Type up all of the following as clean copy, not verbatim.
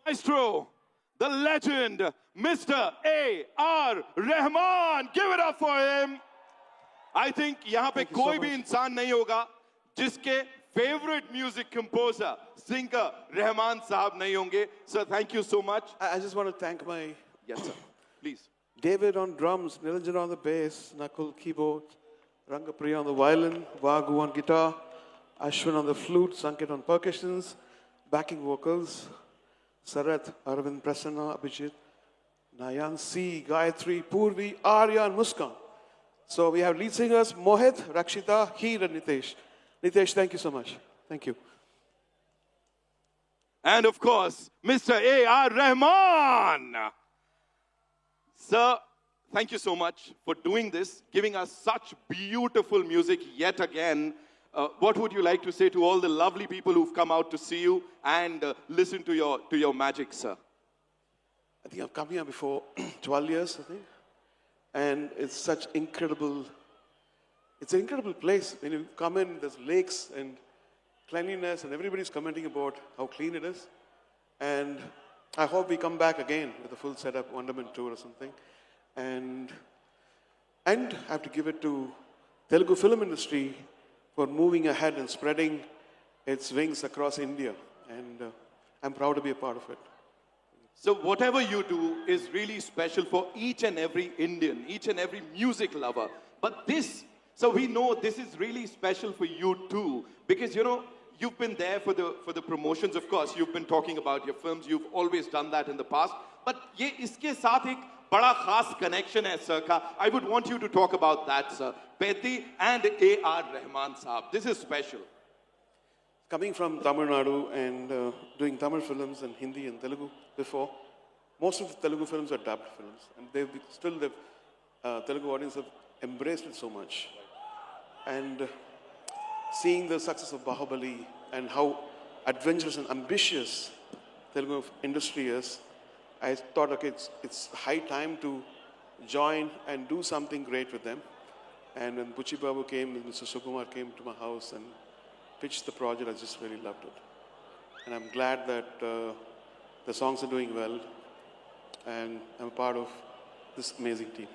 Maestro, the legend, Mr. A.R. Rahman. Give it up for him. I think यहाँ पे कोई भी इंसान नहीं होगा जिसके favorite music composer, singer, Rahman Saab nahi honge. Sir, thank you so much. I just want to thank my... Yes, sir. Please. David on drums, Niranjan on the bass, Nakul keyboard, Rangapriya on the violin, Vagu on guitar, Ashwin on the flute, Sanket on percussions, backing vocals, Sarath, Arvind, Prasanna, Abhijit, Nayan, C, Gayatri, Purvi, Arya, and Muskan. So we have lead singers Mohit, Rakshita, Heer, and Nitesh. Nitesh, thank you so much. Thank you. And of course, Mr. A.R. Rahman. Sir, thank you so much for doing this, giving us such beautiful music yet again. What would you like to say to all the lovely people who've come out to see you and listen to your magic, sir? I think I've come here before 12 years, I think. And it's such incredible, it's an incredible place. When you come in, there's lakes and cleanliness, and everybody's commenting about how clean it is. And I hope we come back again with a full setup, Wonderment Tour or something. And I have to give it to Telugu film industry for moving ahead and spreading its wings across India. And I'm proud to be a part of it. So whatever you do is really special for each and every Indian, each and every music lover. But this, so we know this is really special for you too, because you know, you've been there for the promotions, of course. You've been talking about your films. You've always done that in the past. But ye iske saath ek bada khas connection hai, sir, ka. I would want you to talk about that, sir. Peti and A.R. Rahman Saab. This is special. Coming from Tamil Nadu and doing Tamil films and Hindi and Telugu before, most of the Telugu films are dubbed films. And the Telugu audience have embraced it so much. And seeing the success of Bahubali and how adventurous and ambitious Telugu industry is, I thought, okay, it's high time to join and do something great with them. And when Buchi Babu came, and Mr. Sukumar came to my house and pitched the project, I just really loved it. And I'm glad that the songs are doing well, and I'm a part of this amazing team.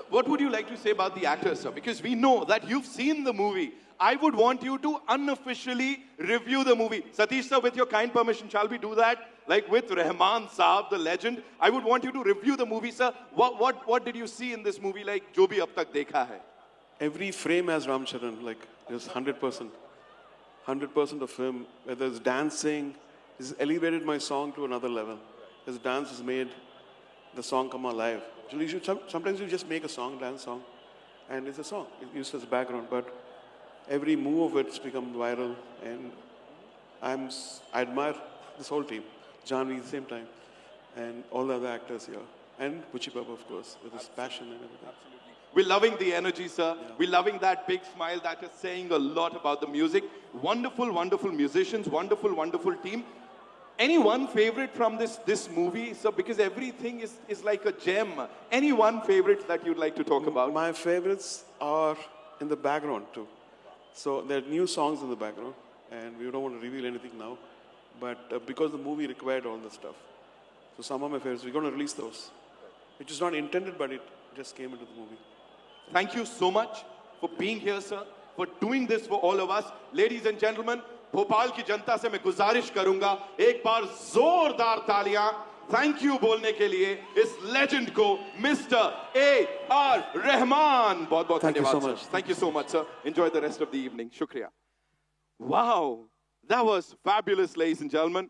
What would you like to say about the actors, sir? Because we know that you've seen the movie. I would want you to unofficially review the movie. Satish sir, with your kind permission, shall we do that? Like with Rahman Saab, the legend. I would want you to review the movie, sir. What did you see in this movie, like, jo bhi ab tak dekha hai? Every frame has Ramcharan, like, there's 100%. 100% of him, whether it's dancing, he's elevated my song to another level. His dance has made the song come alive. Sometimes you just make a song, dance song, and it's a song. It's used as background, but every move of it's become viral, and I admire this whole team. Janvi at the same time, and all the other actors here, and Buchi Babu, of course, with his passion and everything. We're loving the energy, sir. Yeah. We're loving that big smile that is saying a lot about the music. Wonderful, wonderful musicians, wonderful, wonderful team. Any one favorite from this movie, sir? Because everything is like a gem. Any one favorite that you'd like to talk about? My favorites are in the background too. So there are new songs in the background, and we don't want to reveal anything now. But because the movie required all the stuff, so some of my favorites, we're going to release those. Which is not intended, but it just came into the movie. Thank you so much for being here, sir, for doing this for all of us. Ladies and gentlemen, Bhopal की जनता से मैं गुजारिश करूंगा एक बार जोरदार तालियां thank you बोलने के लिए इस लेजेंड को मिस्टर A.R. Rahman. बहुत बहुत धन्यवाद sir. Thank you so much, sir. Enjoy the rest of the evening. Shukriya. Wow, that was fabulous, ladies and gentlemen.